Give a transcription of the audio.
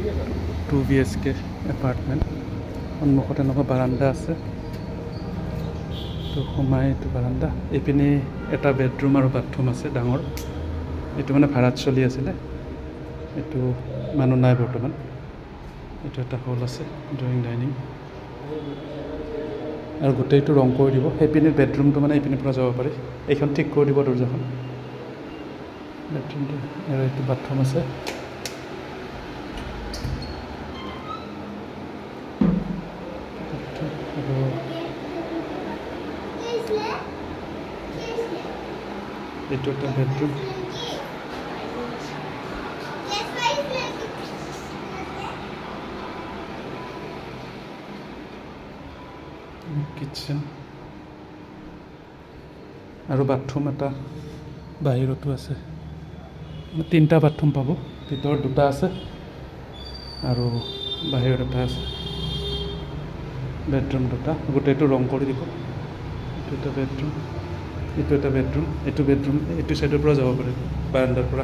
2 BHK apartment সন্মুখত এনেকুৱা বাৰাণ্ডা আছে তো সোমাই এইটো বাৰাণ্ডা এইপিনে এটা বেডৰুম আৰু বাথৰুম আছে ডাঙৰ এইটো মানে ভাড়াত চলি আছিলে এইটো মানুহ নাই বৰ্তমান এইটো এটা হল আছে ড্ৰয়িং ডাইনিং আৰু গোটেইটো ৰং কৰি দিব সেইপিনে বেডৰুমটো মানে এইপিনৰ পৰা যাব পাৰি এইখন ঠিক কৰি দিব দৰ্জাখন বেডৰুমটো আৰু এইটো বাথৰুম আছে আৰু এইটো এটা বেডৰুম কিটচেন আৰু বাথৰুম এটা বাহিৰতো আছে 3টা বাথৰুম পাব ভিতৰত 2টা আছে আৰু বাহিৰত এটা আছে বেডৰুম 2টা গোটেইটো ৰং কৰি দিব এইটো এটা বেডৰুম এইটো এটা বেডৰুম এইটো চাইডৰ পৰা যাব পাৰিব বাৰাণ্ডাৰ পৰা